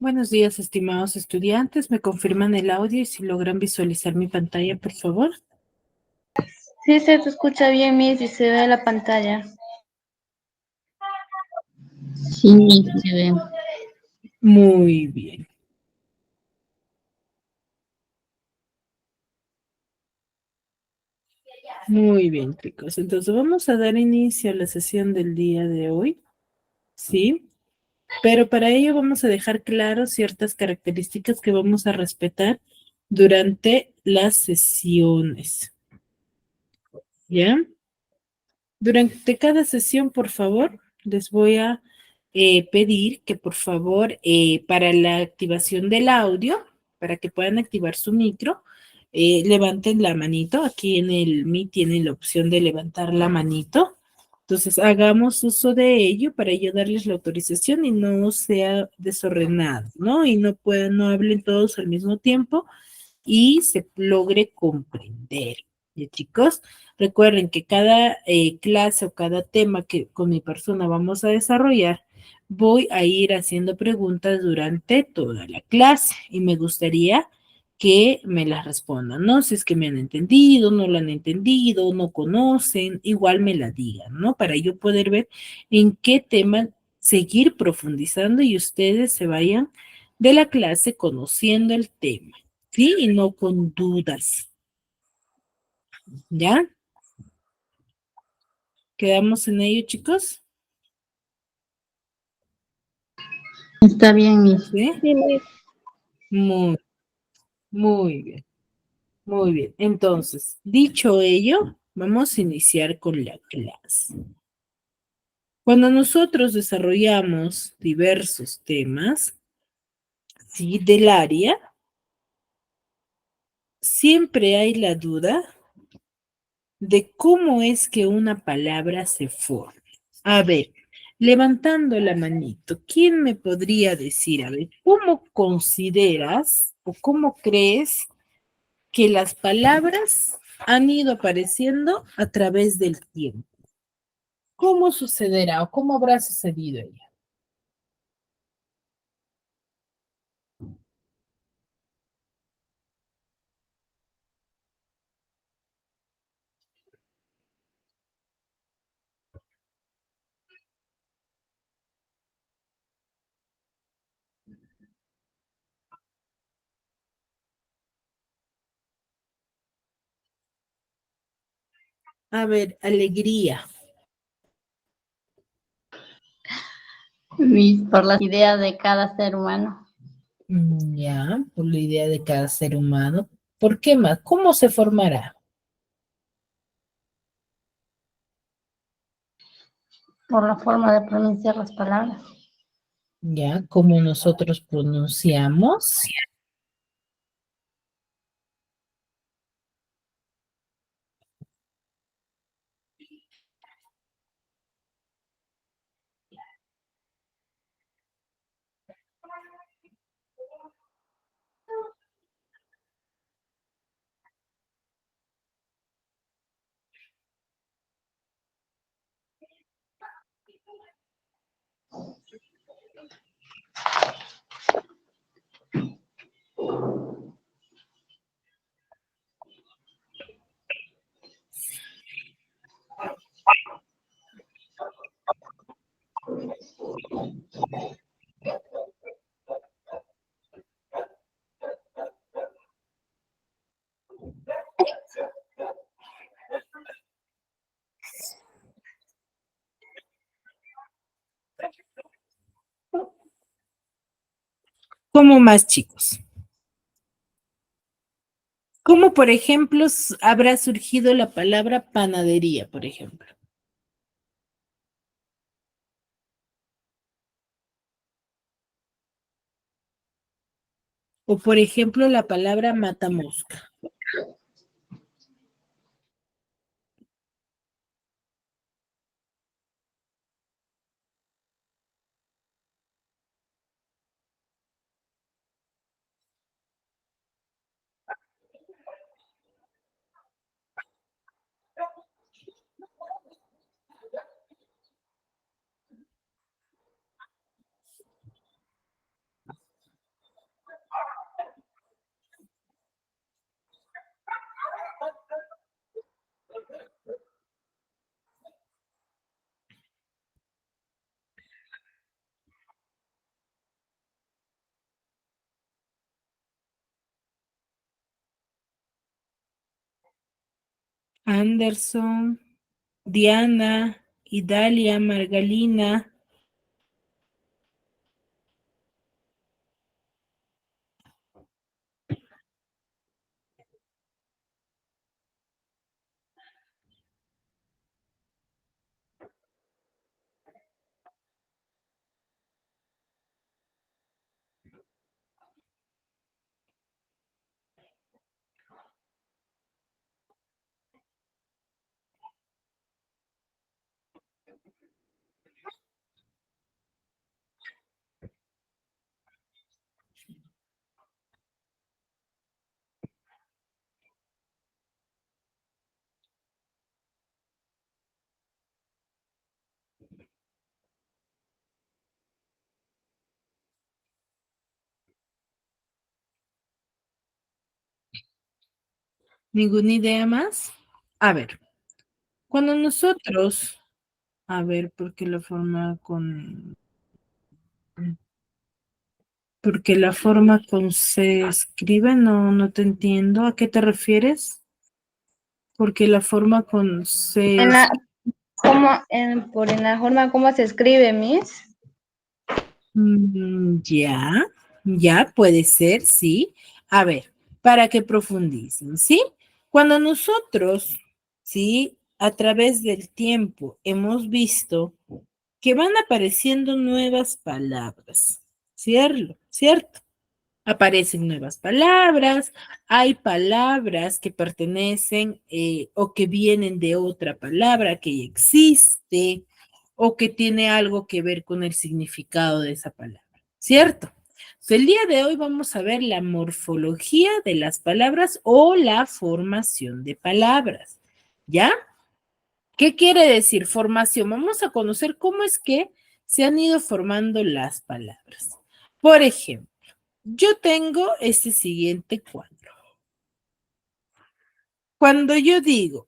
Buenos días, estimados estudiantes. ¿Me confirman el audio y si logran visualizar mi pantalla, por favor? Sí, se te escucha bien, Miss, y se ve la pantalla. Sí, se ve. Muy bien. Muy bien, chicos. Entonces vamos a dar inicio a la sesión del día de hoy, ¿sí? Pero para ello vamos a dejar claro ciertas características que vamos a respetar durante las sesiones, ¿ya? Durante cada sesión, por favor, les voy a pedir que por favor para la activación del audio, para que puedan activar su micro, levanten la manito. Aquí en el Meet tienen la opción de levantar la manito. Entonces hagamos uso de ello para yo darles la autorización y no sea desordenado, ¿no? Y no hablen todos al mismo tiempo y se logre comprender. ¿Ya, chicos? Recuerden que cada clase o cada tema que con mi persona vamos a desarrollar, voy a ir haciendo preguntas durante toda la clase y me gustaría que me las respondan, ¿no? Si es que me han entendido, no lo han entendido, no conocen, igual me la digan, ¿no? Para yo poder ver en qué tema seguir profundizando y ustedes se vayan de la clase conociendo el tema. ¿Sí? Y no con dudas. ¿Ya? ¿Quedamos en ello, chicos? Está bien, Miss. ¿Sí? Sí, Miss. Muy, muy bien. Muy bien. Entonces, dicho ello, vamos a iniciar con la clase. Cuando nosotros desarrollamos diversos temas, ¿sí? Del área, siempre hay la duda de cómo es que una palabra se forma. A ver, levantando la manito, ¿quién me podría decir, a ver, cómo consideras o cómo crees que las palabras han ido apareciendo a través del tiempo? ¿Cómo sucederá o cómo habrá sucedido ella? A ver, alegría. Miss, por las ideas de cada ser humano, Ya, por la idea de cada ser humano. ¿Por qué más? ¿Cómo se formará? por la forma de pronunciar las palabras. Ya, como nosotros pronunciamos. ¿Cómo más, chicos? ¿Cómo, por ejemplo, habrá surgido la palabra panadería, por ejemplo? O, por ejemplo, la palabra matamosca. Anderson, Diana, Idalia, Margalina. ¿Ninguna idea más? A ver, cuando nosotros, a ver, porque la forma con, porque la forma con se escribe, no te entiendo. ¿A qué te refieres? Porque la forma con se, En la, en la forma como se escribe, Miss. ya, ya puede ser, sí. A ver, para que profundicen, ¿sí? Cuando nosotros, sí, a través del tiempo hemos visto que van apareciendo nuevas palabras, ¿cierto? ¿Cierto? Aparecen nuevas palabras, hay palabras que pertenecen o que vienen de otra palabra que ya existe o que tiene algo que ver con el significado de esa palabra, ¿cierto? So, el día de hoy vamos a ver la morfología de las palabras o la formación de palabras, ¿ya? ¿Qué quiere decir formación? Vamos a conocer cómo es que se han ido formando las palabras. Por ejemplo, yo tengo este siguiente cuadro. Cuando yo digo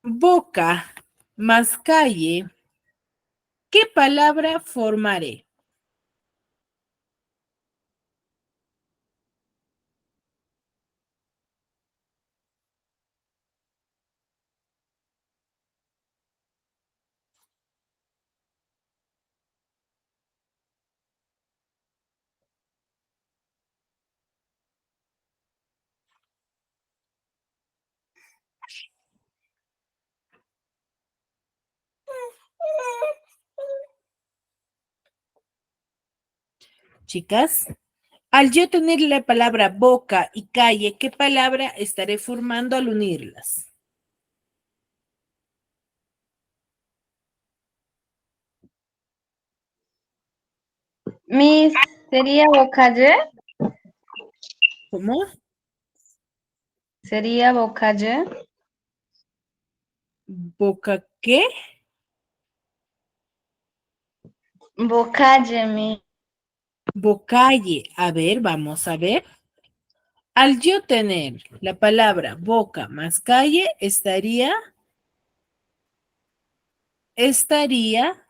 boca más calle, ¿qué palabra formaré? Chicas, al yo tener la palabra boca y calle, ¿qué palabra estaré formando al unirlas? Miss, ¿sería bocalle? ¿Cómo? ¿Sería bocalle? ¿Boca qué? Bocalle, Miss. Bocalle. A ver, vamos a ver. Al yo tener la palabra boca más calle, estaría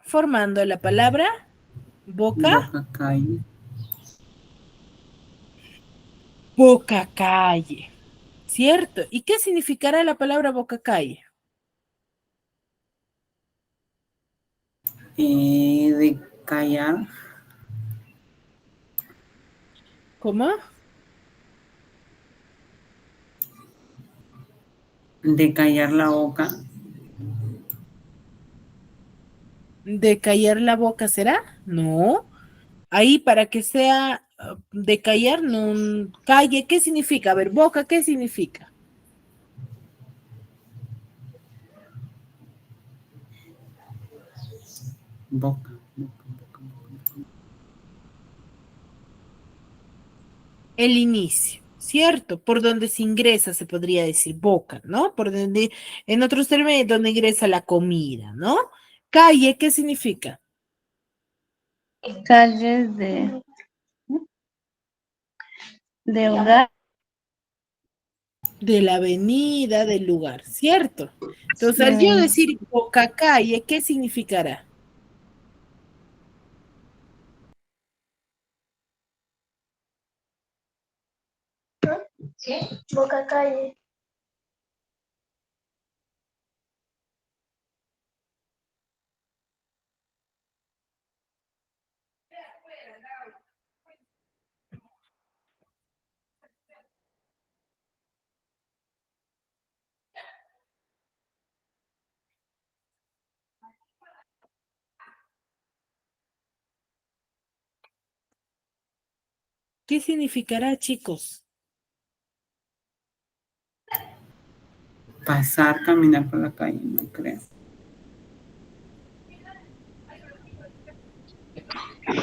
formando la palabra boca, Boca calle. boca calle, ¿cierto? ¿Y qué significará la palabra boca calle? De callar. ¿Cómo? De callar la boca. ¿De callar la boca será? No. Ahí para que sea de callar, no, calle, ¿qué significa? A ver, boca, ¿qué significa? Boca. El inicio, ¿cierto? Por donde se ingresa, se podría decir boca, ¿no? Por donde, en otros términos, donde ingresa la comida, ¿no? Calle, ¿qué significa? Calles de hogar. De la avenida, del lugar, ¿cierto? Entonces, Sí, al yo Miss. decir boca calle, ¿qué significará? Boca calle. ¿Qué significará, chicos? Pasar, caminar por la calle, no creo.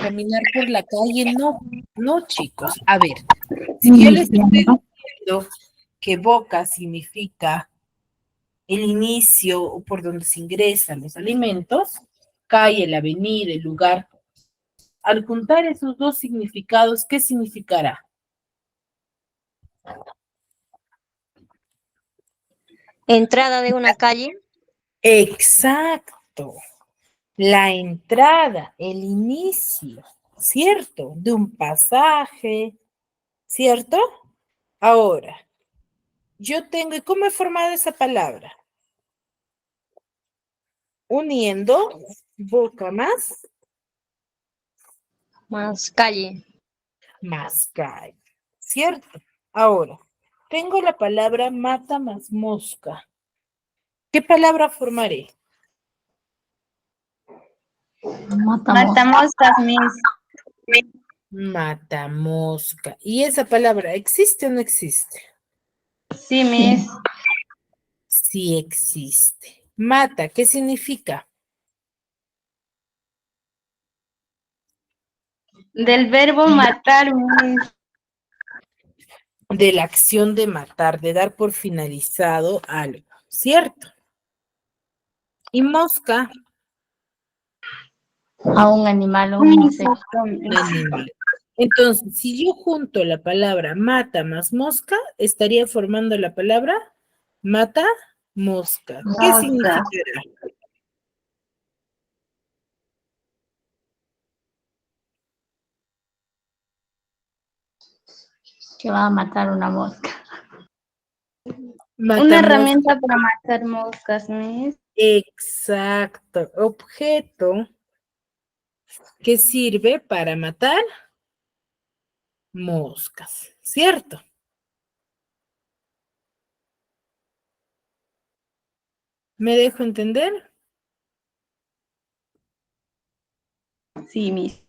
Caminar por la calle, no, no, chicos. A ver, si yo les estoy diciendo que boca significa el inicio o por donde se ingresan los alimentos, calle, la avenida, el lugar. Al juntar esos dos significados, ¿qué significará? Entrada de una calle. Exacto. La entrada, el inicio, ¿cierto? De un pasaje, ¿cierto? Ahora, yo tengo, ¿y cómo he formado esa palabra? Uniendo boca Más calle. más calle, ¿cierto? Ahora, tengo la palabra mata más mosca. ¿Qué palabra formaré? Matamos. Matamoscas, Miss. Mata mosca. ¿Y esa palabra existe o no existe? Sí, Miss. Sí existe. Mata, ¿qué significa? Del verbo matar, Miss. De la acción de matar, de dar por finalizado algo, ¿cierto? Y mosca, A un animal o Un un insecto. insecto, un Miss. animal. Entonces, si yo junto la palabra mata más mosca, estaría formando la palabra mata mosca. ¿Qué Mosca. significará? Que va a matar una mosca. Mata Una mosca. herramienta para matar moscas, Miss. Exacto. Objeto que sirve para matar moscas, ¿cierto? ¿Me dejo entender? Sí, Miss.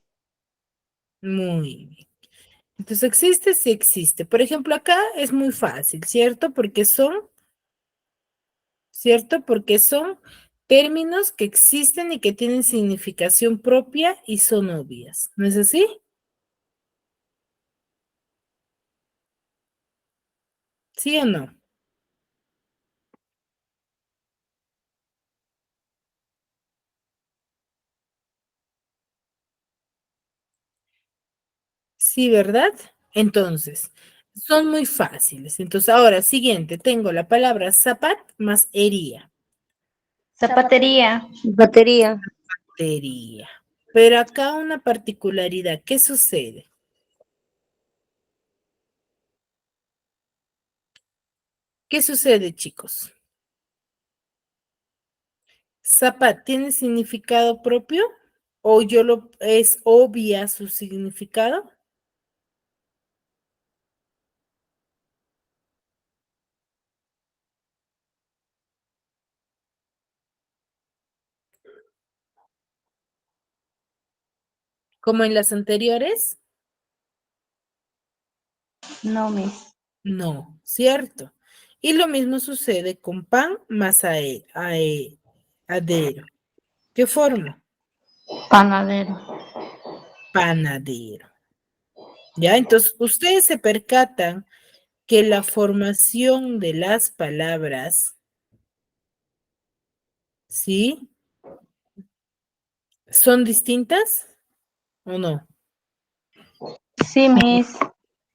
Muy bien. Entonces, ¿existe? Sí existe. Por ejemplo, acá es muy fácil, ¿cierto? ¿Cierto? Porque son términos que existen y que tienen significación propia y son obvias. ¿No es así? ¿Sí o no? Sí, ¿verdad? Entonces, son muy fáciles. Entonces, ahora, siguiente, tengo la palabra zapat más hería. Zapatería. Batería. Hería. Pero acá una particularidad, ¿qué sucede? ¿Qué sucede, chicos? ¿Zapat tiene significado propio o es obvia su significado? Como en las anteriores, No, Miss. no, ¿cierto? Y lo mismo sucede con pan más adero. ¿Qué forma? Panadero. Panadero. ¿Ya? Entonces, ustedes se percatan que la formación de las palabras, ¿sí? ¿Son distintas o no? Sí, Miss.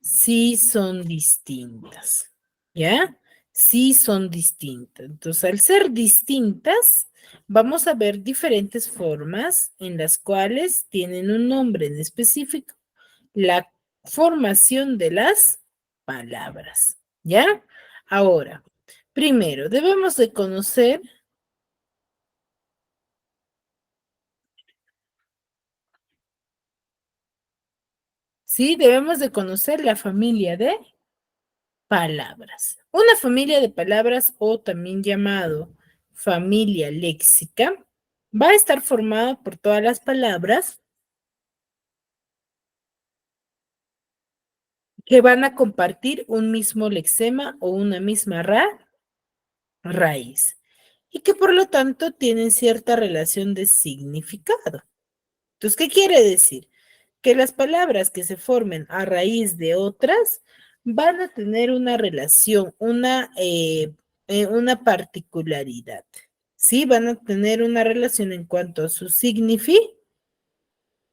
Sí son distintas, ¿ya? Sí son distintas. Entonces, al ser distintas, vamos a ver diferentes formas en las cuales tienen un nombre en específico, la formación de las palabras, ¿ya? Ahora, primero, debemos de conocer, ¿sí? Debemos de conocer la familia de palabras. Una familia de palabras o también llamado familia léxica va a estar formada por todas las palabras que van a compartir un mismo lexema o una misma raíz y que por lo tanto tienen cierta relación de significado. Entonces, ¿qué quiere decir? Que las palabras que se formen a raíz de otras van a tener una relación, una particularidad, ¿sí? Van a tener una relación en cuanto a su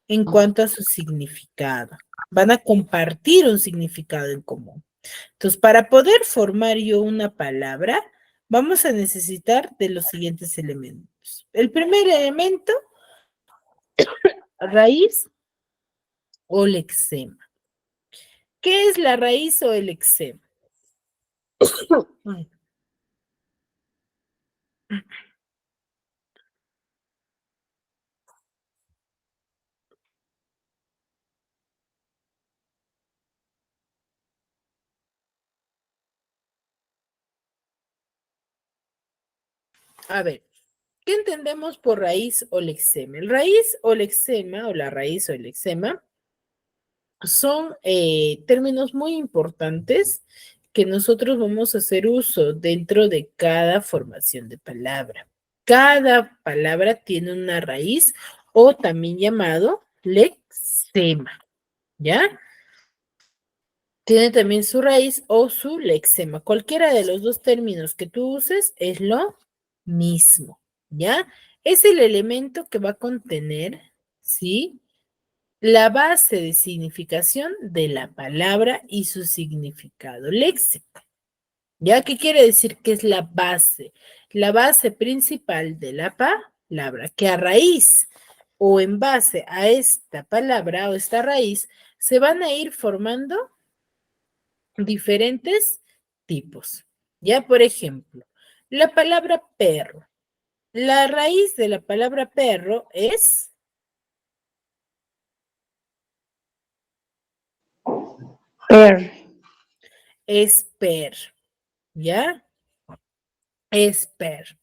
en cuanto a su significado. Van a compartir un significado en común. Entonces, para poder formar yo una palabra, vamos a necesitar de los siguientes elementos. El primer elemento, raíz o lexema. ¿Qué es la raíz o el lexema? A ver, ¿qué entendemos por raíz o lexema? El raíz o lexema, o la raíz o el lexema, son términos muy importantes que nosotros vamos a hacer uso dentro de cada formación de palabra. Cada palabra tiene una raíz o también llamado lexema, ¿ya? Tiene también su raíz o su lexema. Cualquiera de los dos términos que tú uses es lo mismo, ¿ya? Es el elemento que va a contener, ¿sí? La base de significación de la palabra y su significado léxico. ¿Ya? ¿Qué quiere decir que es la base? La base principal de la palabra, que a raíz o en base a esta palabra o esta raíz se van a ir formando diferentes tipos. Ya, por ejemplo, la palabra perro. La raíz de la palabra perro Per. es per, ¿ya? Es per.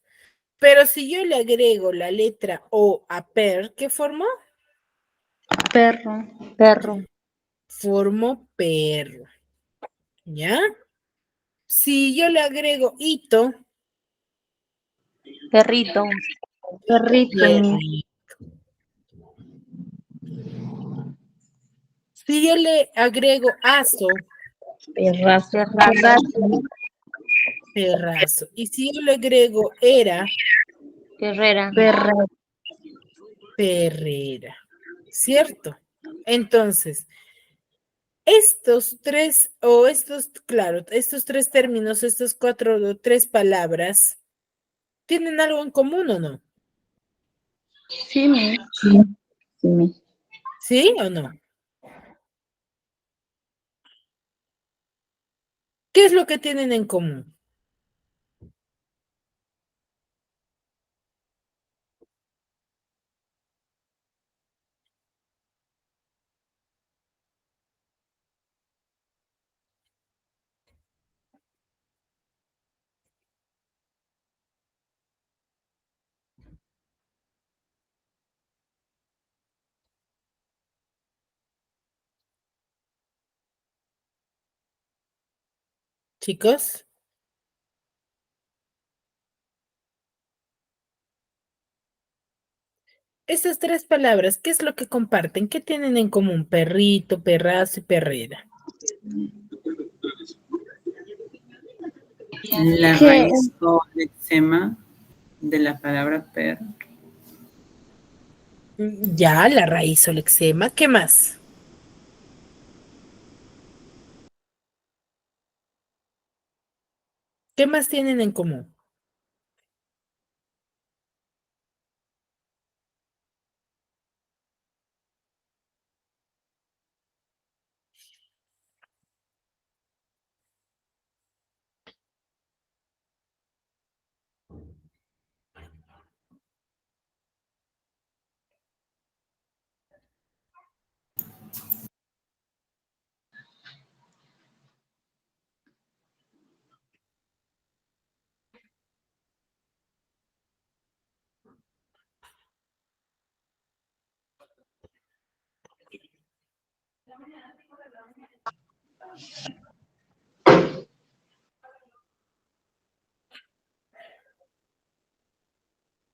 Pero si yo le agrego la letra O a per, ¿qué formó? Perro. Perro. Formó perro, ¿ya? Si yo le agrego hito, Perrito. Perrito, Miss. perrito. Si yo le agrego aso, Perrazo. Perrazo. perrazo. Y si yo le agrego era, Herrera. Perra. perrera, ¿cierto? Entonces, estos tres, o estos, claro, estos tres términos, estas cuatro o tres palabras, ¿tienen algo en común o no? Sí, Miss. Sí, sí, Miss. ¿Sí o no? ¿Qué es lo que tienen en común? Chicos, estas tres palabras, ¿qué es lo que comparten? ¿Qué tienen en común? Perrito, perrazo y perrera. La Que raíz o lexema de la palabra per. Ya, la raíz o lexema. ¿Qué más? ¿Qué más tienen en común?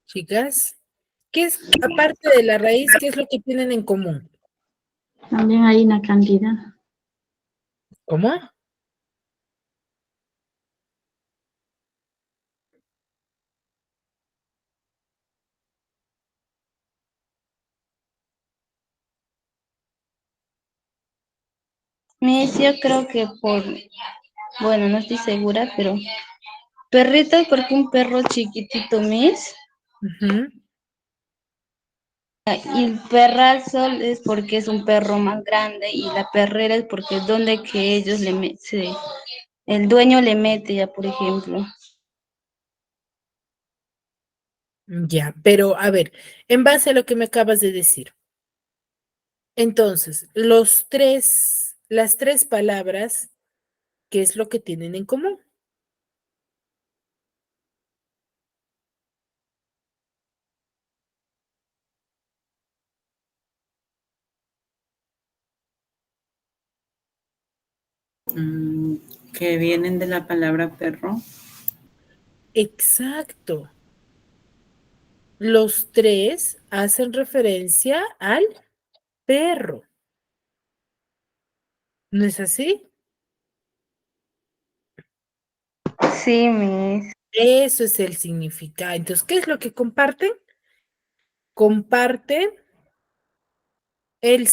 Chicas, ¿qué es, aparte de la raíz, qué es lo que tienen en común? También hay una cantidad. ¿Cómo? Miss, yo creo que bueno, no estoy segura, pero perrito es porque un perro chiquitito, Miss. Ujú. Y el perrazo es porque es un perro más grande y la perrera es porque es donde que ellos le meten, el dueño le mete ya, por ejemplo. Ya, pero a ver, en base a lo que me acabas de decir, entonces, las tres palabras, ¿qué es lo que tienen en común? Mm, que vienen de la palabra perro. Exacto. Los tres hacen referencia al perro. ¿No es así? Sí, Miss. Eso es el significado. Entonces, ¿qué es lo que comparten? Comparten el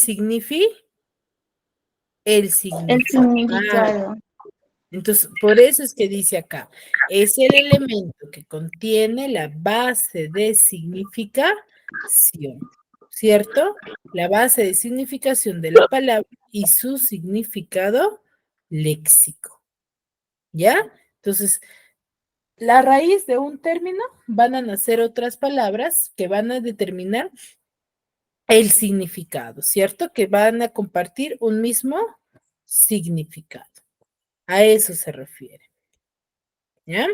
el El significado. significado. Entonces, por eso es que dice acá, es el elemento que contiene la base de significación, ¿cierto? La base de significación de la palabra y su significado léxico, ¿ya? Entonces, la raíz de un término van a nacer otras palabras que van a determinar el significado, ¿cierto? Que van a compartir un mismo significado. A eso se refiere, ¿ya?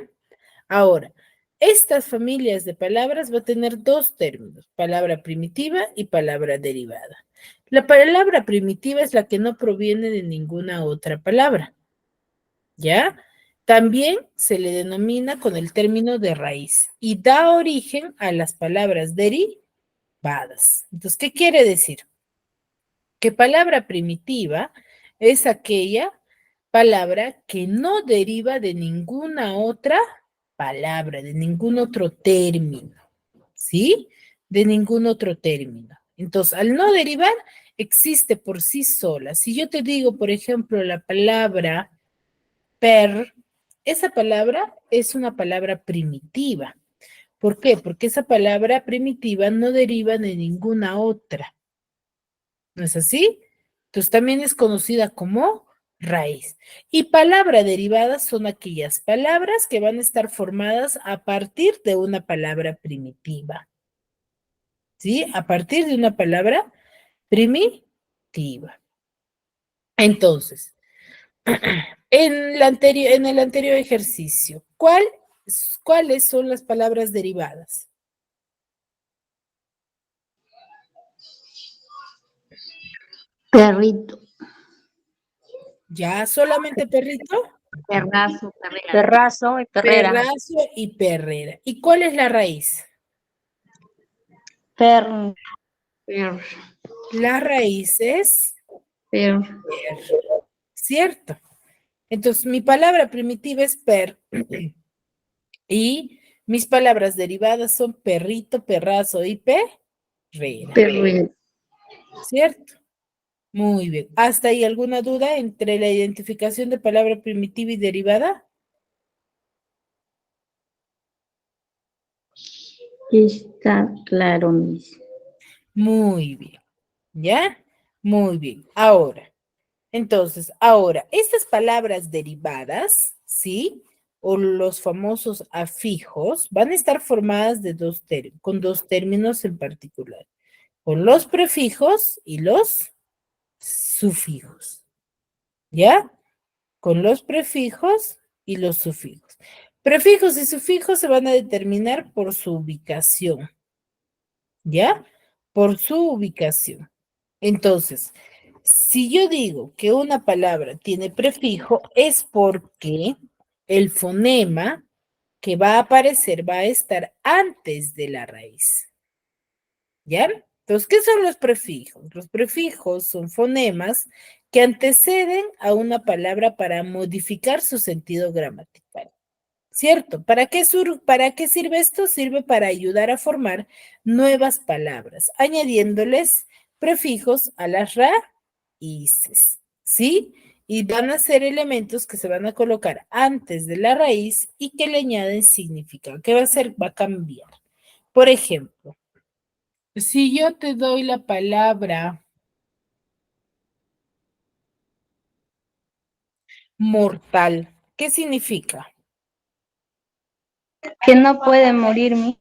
Ahora, estas familias de palabras va a tener dos términos, palabra primitiva y palabra derivada. La palabra primitiva es la que no proviene de ninguna otra palabra, ¿ya? También se le denomina con el término de raíz y da origen a las palabras derivadas. Entonces, ¿qué quiere decir? Que palabra primitiva es aquella palabra que no deriva de ninguna otra palabra, de ningún otro término, ¿sí? De ningún otro término. Entonces, al no derivar, existe por sí sola. Si yo te digo, por ejemplo, la palabra per, esa palabra es una palabra primitiva. ¿Por qué? Porque esa palabra primitiva no deriva de ninguna otra. ¿No es así? Entonces también es conocida como raíz. Y palabra derivada son aquellas palabras que van a estar formadas a partir de una palabra primitiva. ¿Sí? A partir de una palabra primitiva. Entonces, en el anterior ejercicio, ¿cuáles son las palabras derivadas? Perrito. ¿Ya solamente perrito? Perrazo, perrera. Perrazo y perrera. Perrazo y perrera. ¿Y cuál es la raíz? Perro. Per, La raíz es per, per, ¿cierto? Entonces, mi palabra primitiva es per y mis palabras derivadas son perrito, perrazo y perrera, perrera. ¿cierto? Muy bien. ¿Hasta ahí alguna duda entre la identificación de palabra primitiva y derivada? Está claro, Miss. Muy bien. ¿Ya? Muy bien. Ahora, estas palabras derivadas, ¿sí? O los famosos afijos, van a estar formadas de con dos términos en particular, con los prefijos y los sufijos, ¿ya? Con los prefijos y los sufijos. Prefijos y sufijos se van a determinar por su ubicación, ¿ya? Por su ubicación. Entonces, Si yo digo que una palabra tiene prefijo, es porque el fonema que va a aparecer va a estar antes de la raíz. ¿Ya? Entonces, ¿qué son los prefijos? Los prefijos son fonemas que anteceden a una palabra para modificar su sentido gramatical. ¿Cierto? ¿Para qué sirve esto? Sirve para ayudar a formar nuevas palabras, añadiéndoles prefijos a las raíces, ¿sí? Y van a ser elementos que se van a colocar antes de la raíz y que le añaden significado. ¿Qué va a hacer? Va a cambiar. Por ejemplo, si yo te doy la palabra mortal, ¿qué significa? Que no puede morir mi.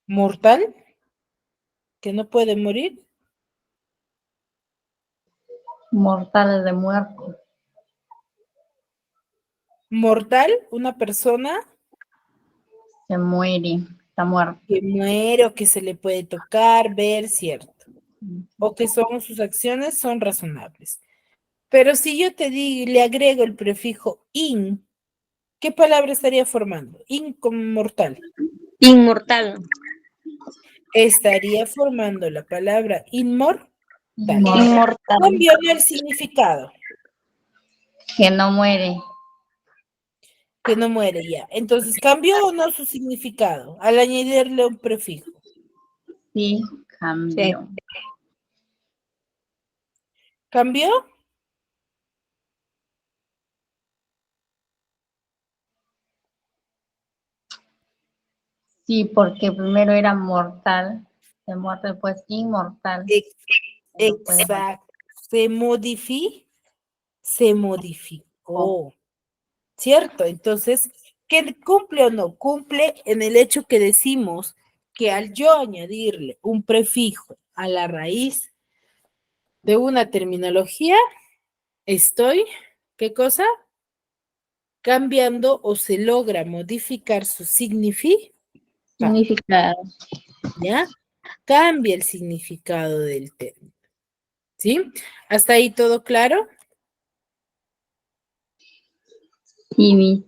¿Mortal? ¿Que no puede morir? Mortal de muerte. Mortal, una persona Se muere. Está muerto. que muere o que se le puede tocar, ver, cierto. O que sus acciones son razonables. Pero si yo te digo, le agrego el prefijo in, ¿qué palabra estaría formando? In como mortal. Inmortal. Estaría formando la palabra inmortal. Inmortal. Cambió el significado, Que no muere. que no muere ya. Entonces, ¿cambió o no su significado al añadirle un prefijo? Sí, cambió. ¿Cambió? Sí, porque primero era mortal, de muerte, después inmortal. Ex- No puede morir. Exacto. Se modificó. ¿Cierto? Entonces, ¿qué cumple o no? Cumple en el hecho que decimos que al yo añadirle un prefijo a la raíz de una terminología, estoy, ¿qué cosa? Cambiando o se logra modificar su significado, Significado. ¿ya? Cambia el significado del término, ¿sí? ¿Hasta ahí todo claro? Sí, Miss.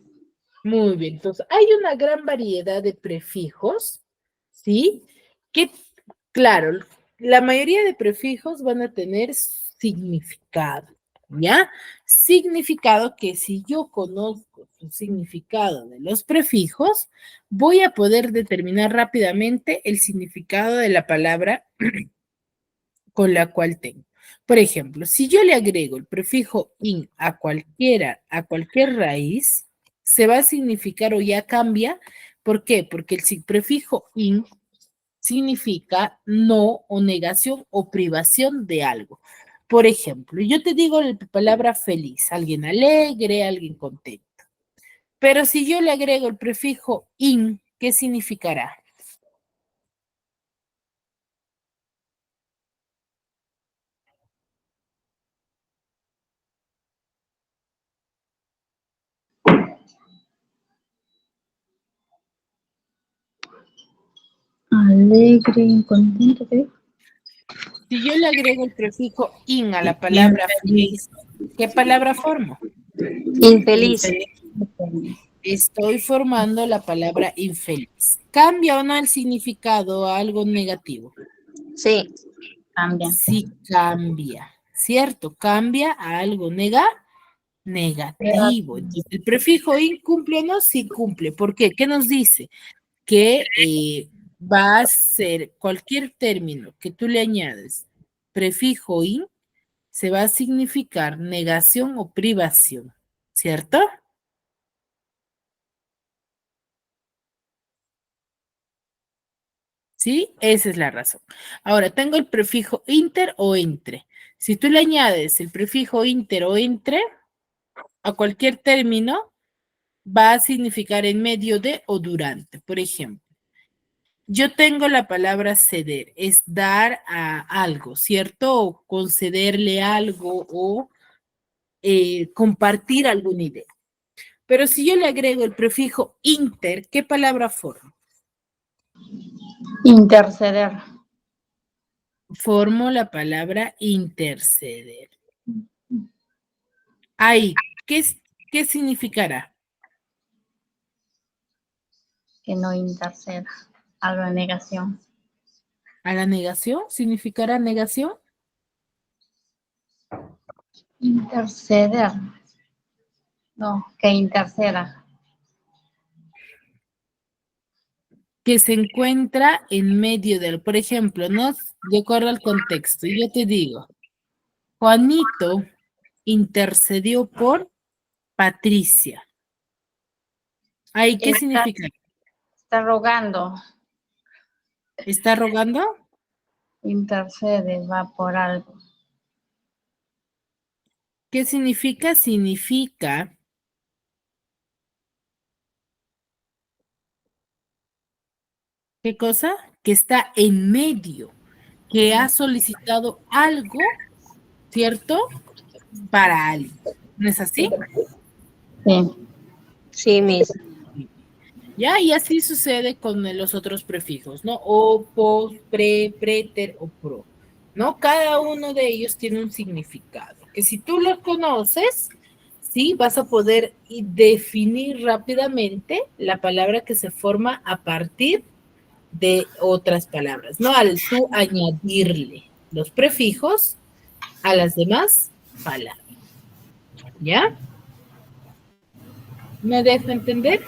Muy bien, entonces hay una gran variedad de prefijos, ¿sí? Que, claro, la mayoría de prefijos van a tener significado, ¿ya? Significado que si yo conozco el significado de los prefijos, voy a poder determinar rápidamente el significado de la palabra con la cual tengo. Por ejemplo, si yo le agrego el prefijo in a cualquier raíz, se va a significar o ya cambia. ¿Por qué? Porque el prefijo in significa no o negación o privación de algo. Por ejemplo, yo te digo la palabra feliz, alguien alegre, alguien contento. Pero si yo le agrego el prefijo in, ¿qué significará? Alegre, contento, ¿qué? Si yo le agrego el prefijo in a la palabra feliz, ¿qué palabra formo? Infeliz. Estoy formando la palabra infeliz. ¿Cambia o no el significado a algo negativo? Sí. Cambia. Sí cambia, ¿cierto? Cambia a algo negativo. Entonces, el prefijo in cumple o no, sí cumple. ¿Por qué? ¿Qué nos dice? Que va a ser cualquier término que tú le añades prefijo in, se va a significar negación o privación, ¿cierto? ¿Sí? Esa es la razón. Ahora, tengo el prefijo inter o entre. Si tú le añades el prefijo inter o entre a cualquier término, va a significar en medio de o durante. Por ejemplo, yo tengo la palabra ceder, es dar a algo, ¿cierto? O concederle algo o compartir alguna idea. Pero si yo le agrego el prefijo inter, ¿qué palabra forma? Interceder. Formo la palabra interceder. Ahí, ¿qué significará? Que no interceda. A la negación. ¿A la negación? ¿Significará negación? Interceder. No, que interceda. Que se encuentra en medio del, por ejemplo, ¿no? De acuerdo al contexto, y yo te digo, Juanito intercedió por Patricia. Ahí, ¿qué significa? Está rogando. ¿Está rogando? Intercede, va por algo. ¿Qué significa? Significa ¿qué cosa? Que está en medio, que ha solicitado algo, ¿cierto? Para alguien. ¿No es así? Sí. Sí, Miss. Ya, y así sucede con los otros prefijos, ¿no? O, pos, pre, preter o pro, ¿no? Cada uno de ellos tiene un significado, que si tú los conoces, sí, vas a poder definir rápidamente la palabra que se forma a partir de otras palabras, ¿no? Al tú añadirle los prefijos a las demás palabras, ¿ya? ¿Me dejo entender?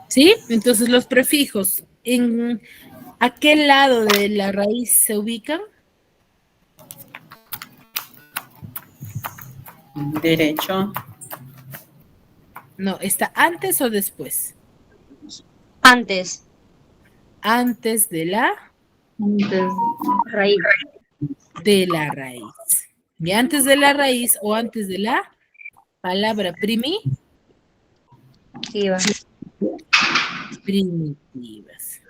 ¿Sí? Entonces los prefijos, ¿en a qué lado de la raíz se ubican? Derecho. No, ¿está antes o después? Antes. Antes Entonces, Raíz. de la raíz. ¿Y antes de la raíz o antes de la palabra Iba. primitivas?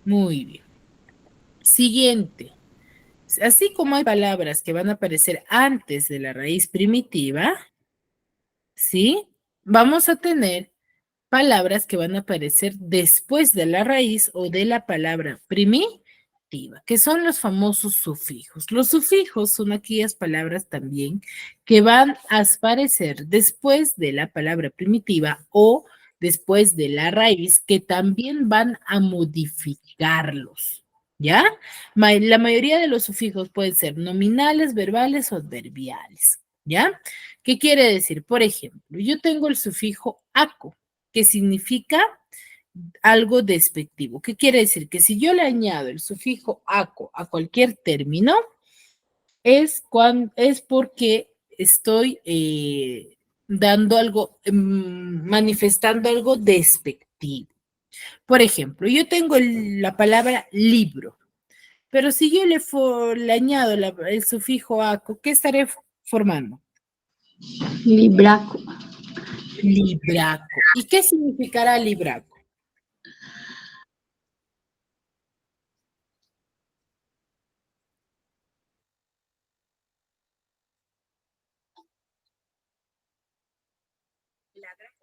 Muy bien. Siguiente. Así como hay palabras que van a aparecer antes de la raíz primitiva, ¿sí? Vamos a tener palabras que van a aparecer después de la raíz o de la palabra primitiva, que son los famosos sufijos. Los sufijos son aquellas palabras también que van a aparecer después de la palabra primitiva o después de la raíz, que también van a modificarlos. ¿Ya? La mayoría de los sufijos pueden ser nominales, verbales o adverbiales. ¿Ya? ¿Qué quiere decir? Por ejemplo, yo tengo el sufijo aco, que significa algo despectivo. ¿Qué quiere decir? Que si yo le añado el sufijo aco a cualquier término, es porque estoy dando algo, manifestando algo despectivo. Por ejemplo, yo tengo la palabra libro, pero si yo le añado el sufijo aco, ¿qué estaré formando? libraco. Libraco. ¿Y qué significará libraco?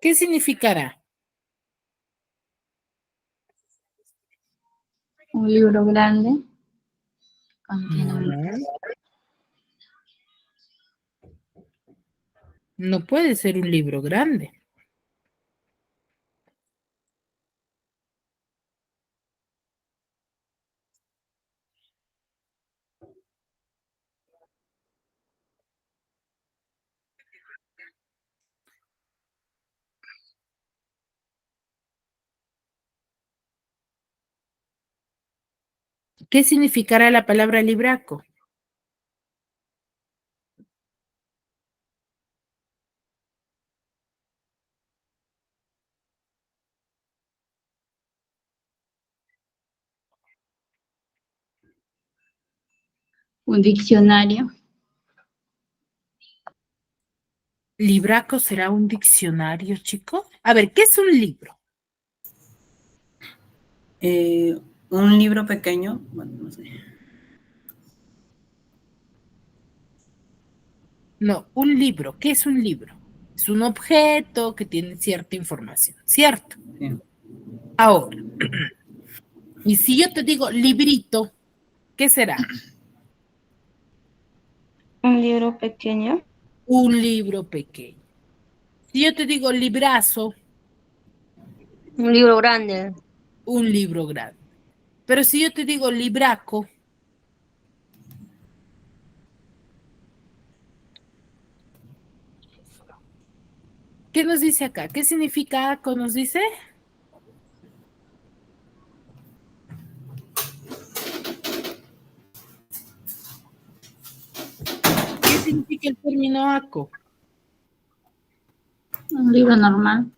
¿Qué significará? Un libro grande. Contiene No puede ser un libro grande. ¿Qué significará la palabra libraco? un diccionario. ¿Libraco será un diccionario, chico? A ver, ¿qué es un libro? Un libro pequeño, bueno, no sé. No, un libro. ¿Qué es un libro? Es un objeto que tiene cierta información, ¿cierto? Sí. Ahora, y si yo te digo librito, ¿qué será? Un libro pequeño. Un libro pequeño. Si yo te digo librazo, Un libro grande. un libro grande. Pero si yo te digo libraco, ¿qué nos dice acá? ¿Qué significa aco? ¿Nos dice? ¿Qué significa el término aco? Un libro normal.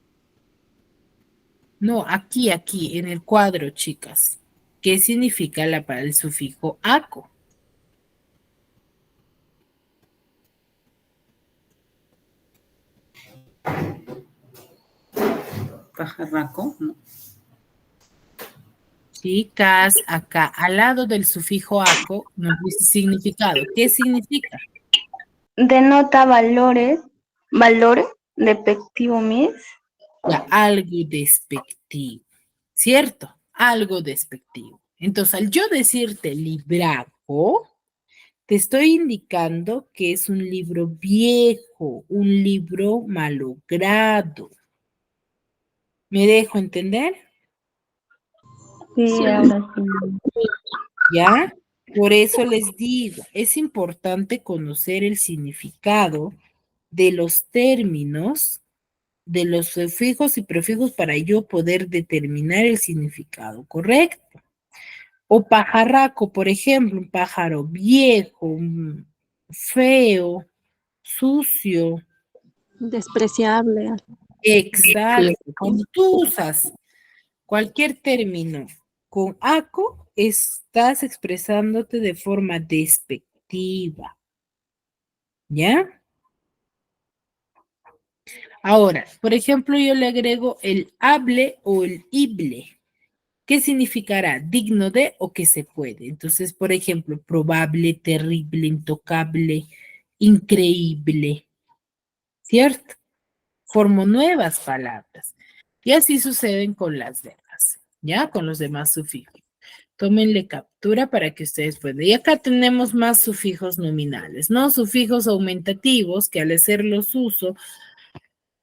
No, aquí, en el cuadro, chicas. ¿Qué significa el sufijo aco? Pajarraco, ¿no? Chicas, acá al lado del sufijo aco nos dice significado. ¿Qué significa? Denota valor despectivo, Miss. Ya, algo despectivo, ¿cierto? Algo despectivo. Entonces, al yo decirte libraco, te estoy indicando que es un libro viejo, un libro malogrado. ¿Me dejo entender? Sí, ahora sí. ¿Ya? Por eso les digo, es importante conocer el significado de los términos, de los sufijos y prefijos para yo poder determinar el significado correcto. O pajarraco, por ejemplo, un pájaro viejo, feo, sucio. Despreciable. Exacto. Cuando tú usas cualquier término con aco, estás expresándote de forma despectiva. ¿Ya? Ahora, por ejemplo, yo le agrego el hable o el ible. ¿Qué significará? Digno de o que se puede. Entonces, por ejemplo, probable, terrible, intocable, increíble. ¿Cierto? Formo nuevas palabras. Y así suceden con las demás, ¿ya? Con los demás sufijos. Tómenle captura para que ustedes puedan. Y acá tenemos más sufijos nominales, ¿no? Sufijos aumentativos que al hacerlos uso,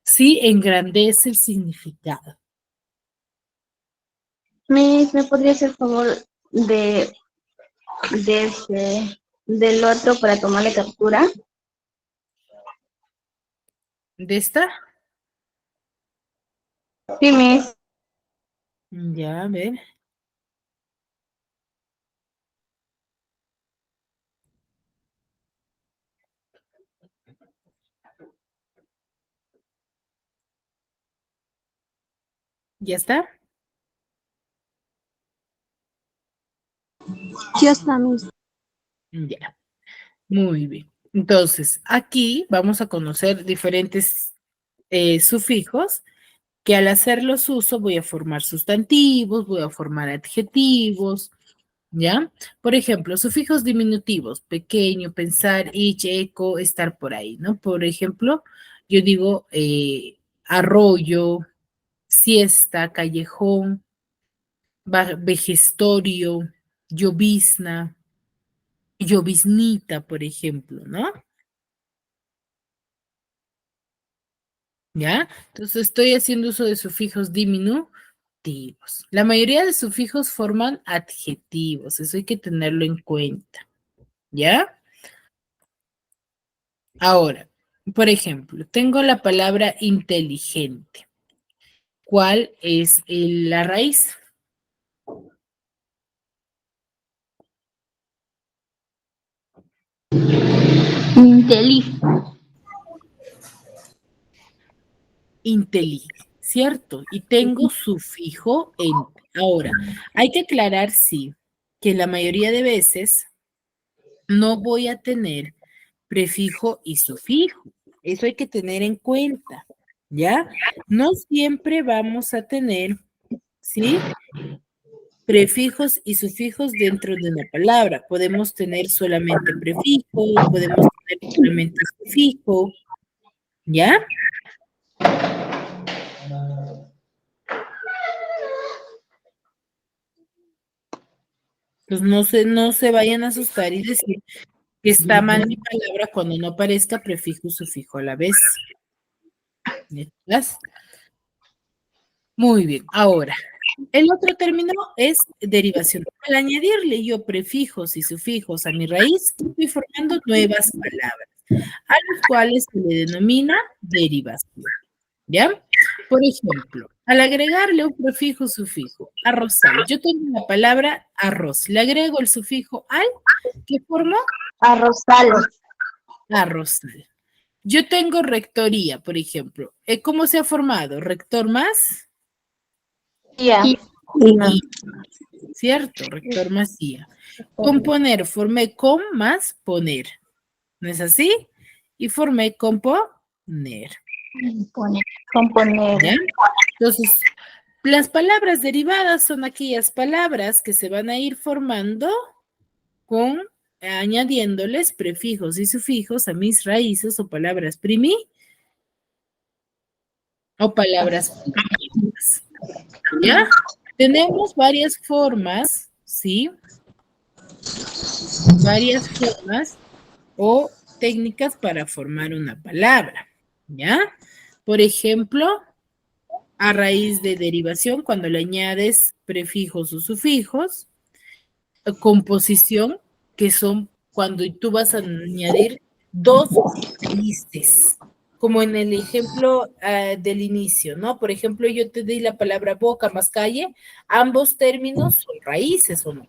sí engrandece el significado. Miss, ¿me podría hacer favor de, del otro para tomarle captura? ¿De esta? Sí, Miss. Ya, a ver. ¿Ya está? Ya está, Miss. Ya. Muy bien. Entonces, aquí vamos a conocer diferentes sufijos que al hacerlos uso voy a formar sustantivos, voy a formar adjetivos, ¿ya? Por ejemplo, sufijos diminutivos, pequeño, pensar, ich, eco, estar por ahí, ¿no? Por ejemplo, yo digo arroyo, siesta, callejón, vejestorio, llovizna, lloviznita, por ejemplo, ¿no? ¿Ya? Entonces estoy haciendo uso de sufijos diminutivos. La mayoría de sufijos forman adjetivos, eso hay que tenerlo en cuenta, ¿ya? Ahora, por ejemplo, tengo la palabra inteligente. ¿Cuál es la raíz? Intelig. ¿Cierto? Y tengo sufijo ente. Ahora, hay que aclarar, sí, que la mayoría de veces no voy a tener prefijo y sufijo. Eso hay que tener en cuenta, ¿ya? No siempre vamos a tener, ¿sí? Prefijos y sufijos dentro de una palabra. Podemos tener solamente prefijo, podemos tener solamente sufijo, ¿ya? Pues no se vayan a asustar y decir que está mal mi palabra cuando no aparezca prefijo o sufijo a la vez. ¿Estás? Muy bien. Ahora, el otro término es derivación. Al añadirle yo prefijos y sufijos a mi raíz, estoy formando nuevas palabras, a las cuales se le denomina derivación. ¿Ya? Por ejemplo, al agregarle un prefijo o sufijo, arrozal, yo tengo la palabra arroz, le agrego el sufijo al, ¿qué forma? Arrozal. Arrozal. Yo tengo rectoría, por ejemplo. ¿Cómo se ha formado? Rector más Ya. I, ¿cierto? Rector más IA. Componer, formé con más poner. ¿No es así? Y formé componer. Componer. ¿Ya? Entonces, las palabras derivadas son aquellas palabras que se van a ir formando con añadiéndoles prefijos y sufijos a mis raíces o palabras o palabras primitivas. ¿Ya? Tenemos varias formas, ¿sí? Varias formas o técnicas para formar una palabra, ¿ya? Por ejemplo, a raíz de derivación, cuando le añades prefijos o sufijos, composición, que son cuando tú vas a añadir dos raíces, como en el ejemplo del inicio, ¿no? Por ejemplo, yo te di la palabra boca más calle, ambos términos son raíces, ¿o no?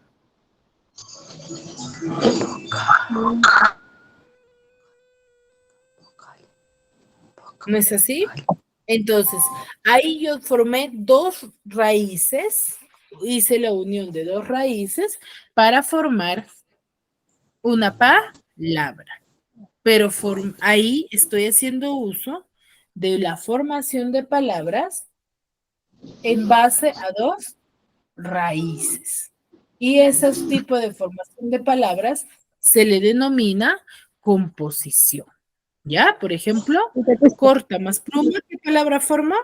¿No es así? Entonces, ahí yo formé dos raíces, hice la unión de dos raíces para formar una palabra. Pero ahí estoy haciendo uso de la formación de palabras en base a dos raíces. Y ese tipo de formación de palabras se le denomina composición. ¿Ya? Por ejemplo, corta más pluma, ¿qué palabra forma?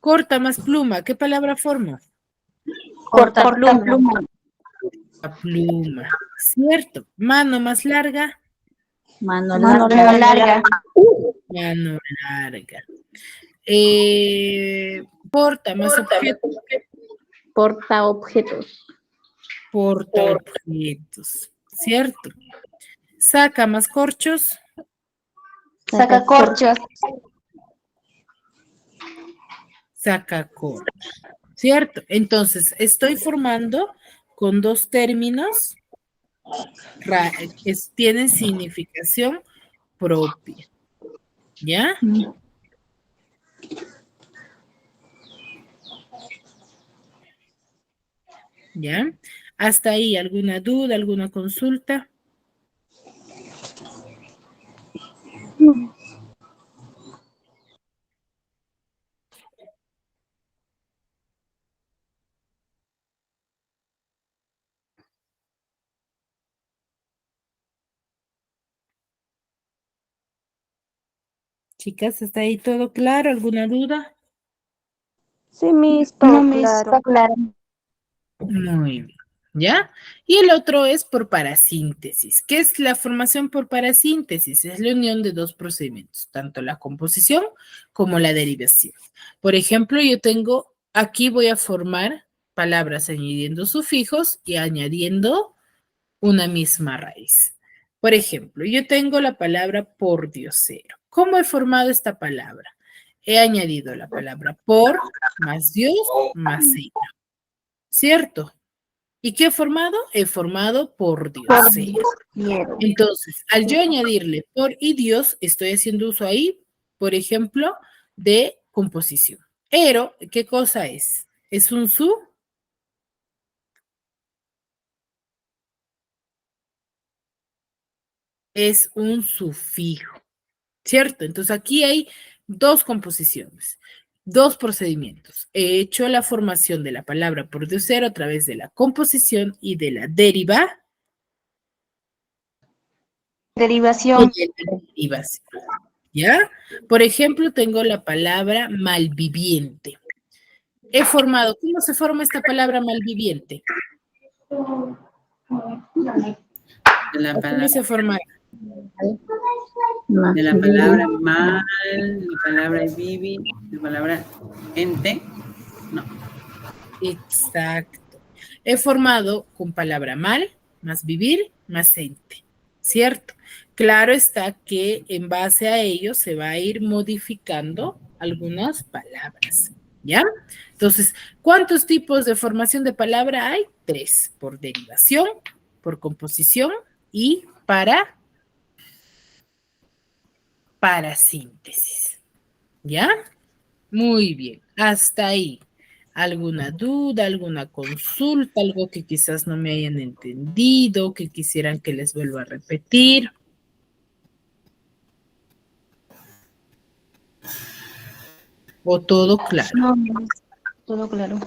Corta más pluma, ¿qué palabra forma? Cortapluma. La pluma, ¿cierto? Mano más larga, Mano Mano larga. larga. mano larga. Porta más objetos, Porta objetos. porta objetos, ¿cierto? Saca más corchos, Saca corchos. saca corchos, ¿cierto? Entonces, estoy formando con dos términos que tienen significación propia, ¿ya? ¿Ya? Hasta ahí, ¿alguna duda, alguna consulta? Chicas, ¿está ahí todo claro? ¿Alguna duda? Sí, Miss, No todo me está claro. claro. Muy bien, ¿ya? Y el otro es por parasíntesis. ¿Qué es la formación por parasíntesis? Es la unión de dos procedimientos, tanto la composición como la derivación. Por ejemplo, yo tengo, aquí voy a formar palabras añadiendo sufijos y añadiendo una misma raíz. Por ejemplo, yo tengo la palabra pordiosero. ¿Cómo he formado esta palabra? He añadido la palabra por más Dios más signo, ¿cierto? ¿Y qué he formado? He formado por diosero. Entonces, al yo añadirle por y Dios, estoy haciendo uso ahí, por ejemplo, de composición. Pero, ¿qué cosa es? ¿Es un es un sufijo, ¿cierto? Entonces aquí hay dos composiciones. dos procedimientos. He hecho la formación de la palabra producer a través de la composición y de la derivación. Derivación. ¿Ya? Por ejemplo, tengo la palabra malviviente. He formado, ¿cómo se forma esta palabra malviviente? De la ¿Cómo palabra, se forma? de la palabra mal, la palabra vivi, la palabra ente. No. Exacto. He formado con palabra mal, más vivir, más ente. ¿Cierto? Claro está que en base a ello se va a ir modificando algunas palabras. ¿Ya? Entonces, ¿cuántos tipos de formación de palabra hay? 3. Por derivación, por composición y para síntesis. ¿Ya? Muy bien. Hasta ahí. ¿Alguna duda, alguna consulta, algo que quizás no me hayan entendido, que quisieran que les vuelva a repetir? ¿O todo claro? No, todo claro.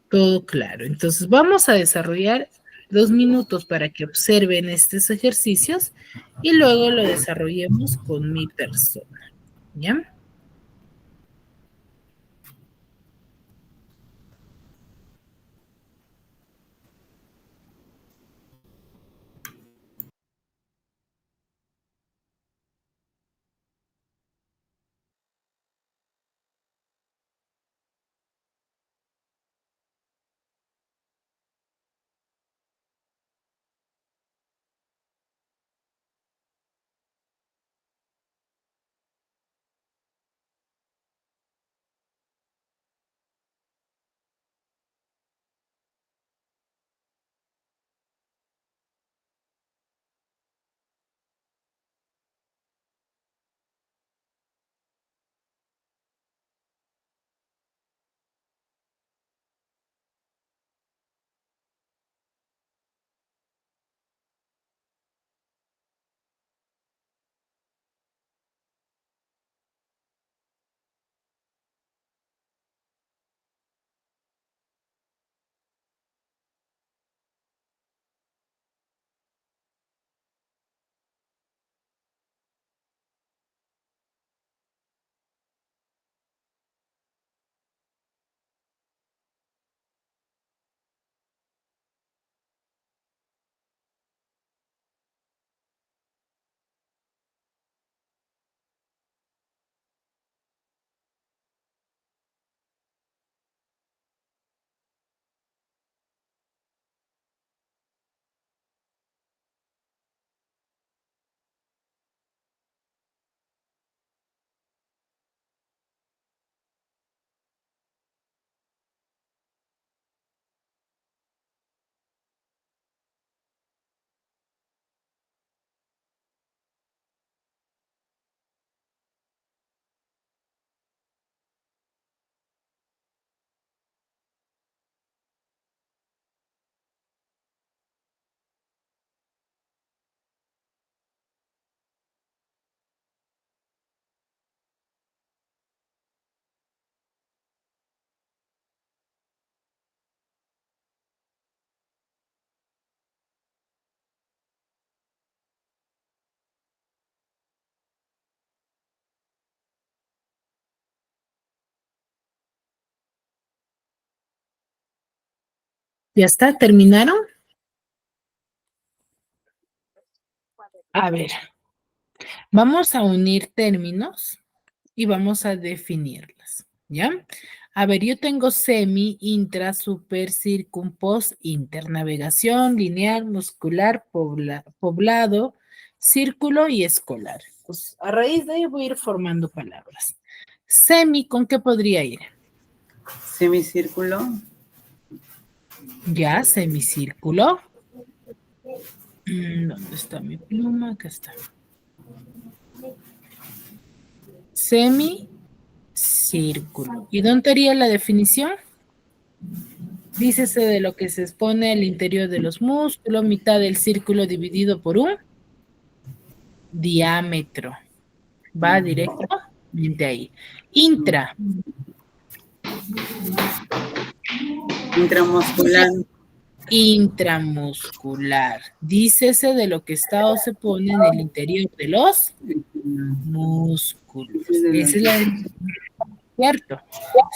Todo claro. Entonces vamos a desarrollar 2 minutos para que observen estos ejercicios y luego lo desarrollemos con mi persona. ¿Ya? ¿Ya está? ¿Terminaron? A ver, vamos a unir términos y vamos a definirlas, ¿ya? A ver, yo tengo semi, intra, super, circum, post, inter, navegación, lineal, muscular, poblado, círculo y escolar. Pues a raíz de ahí voy a ir formando palabras. Semi, ¿con qué podría ir? Semicírculo. Ya, semicírculo. ¿Dónde está mi pluma? Acá está. Semicírculo. ¿Y dónde haría la definición? Dícese de lo que se expone al interior de los músculos, mitad del círculo dividido por un diámetro. ¿Va directo? Miente ahí. Intra. Intramuscular. Intramuscular. Dícese de lo que está o se pone en el interior de los músculos. Esa es la definición. Cierto.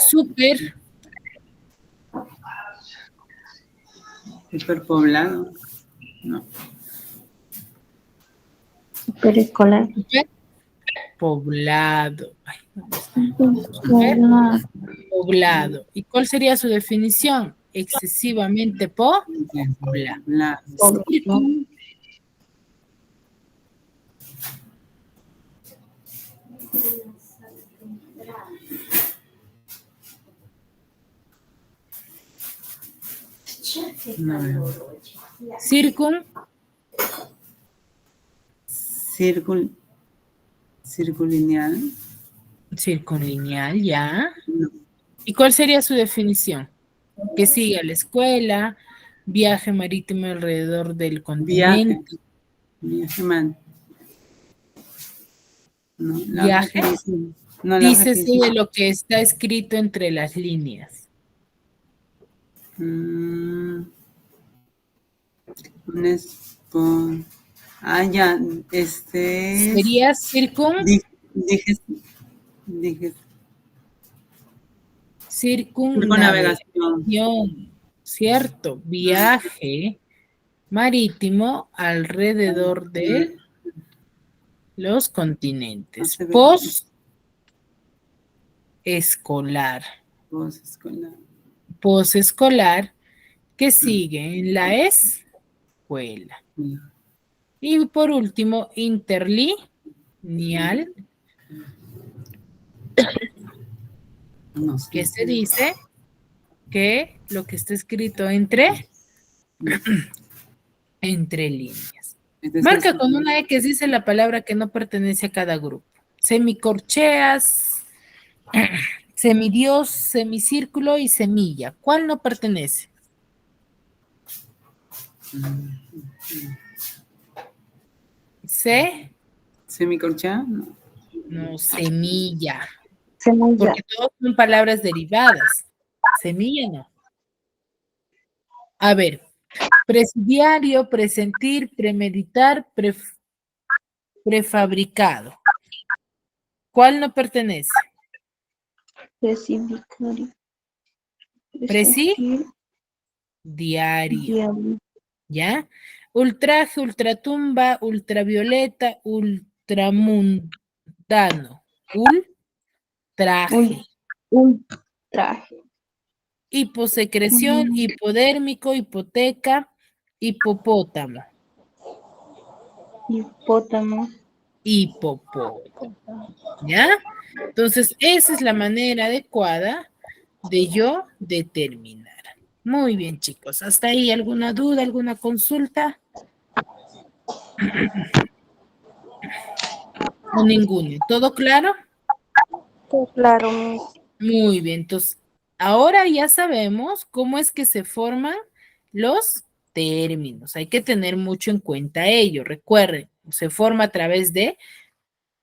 Super. Superpoblado. No. Superescolar. Poblado. Ay, ¿dónde está? Escolar. Poblado. ¿Y cuál sería su definición? Excesivamente poblado. La, no. Circulineal. Circunlineal, ya. No. ¿Y cuál sería su definición? Que siga la escuela, viaje marítimo alrededor del continente. Viaje man. No, la Viaje. otra que dice- no, la otra que Dícese dice- de lo que está escrito entre las líneas. un ya, Sería dije, circunnavegación, ¿cierto? Viaje marítimo alrededor de los continentes. Posescolar. Posescolar, que sigue en la escuela. Y por último, interlineal, no sé. que se dice que lo que está escrito entre líneas. Entonces, Marca con una X, dice la palabra que no pertenece a cada grupo. Semicorcheas, semidios, semicírculo y semilla. ¿Cuál no pertenece? ¿Semicorchea? No. No, semilla. Semilla. Porque todas son palabras derivadas. Semilla no. A ver, presidiario, presentir, premeditar, prefabricado. ¿Cuál no pertenece? Presidiario. Presidiario. Diario. ¿Ya? Ultraje, ultratumba, ultravioleta, ultramundano. Ultraje. Ultraje. Hiposecreción, hipodérmico, hipoteca, hipopótamo. Hipótamo. Hipopótamo. ¿Ya? Entonces, esa es la manera adecuada de yo determinar. Muy bien, chicos. ¿Hasta ahí alguna duda, alguna consulta? ¿O ninguna? ¿Todo claro? Todo claro, Miss. Muy bien. Entonces, ahora ya sabemos cómo es que se forman los términos. Hay que tener mucho en cuenta ello. Recuerden, se forma a través de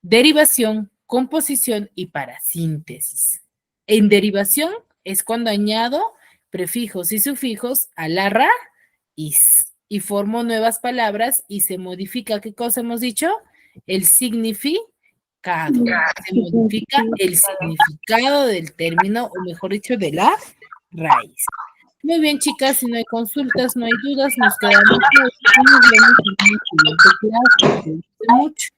derivación, composición y parasíntesis. En derivación es cuando añado prefijos y sufijos a la raíz y formo nuevas palabras y se modifica, ¿qué cosa hemos dicho? El significado. Se modifica el significado del término, o mejor dicho, de la raíz. Muy bien, chicas, si no hay consultas, no hay dudas, nos quedamos. Nos vemos en la siguiente clase. Mucho.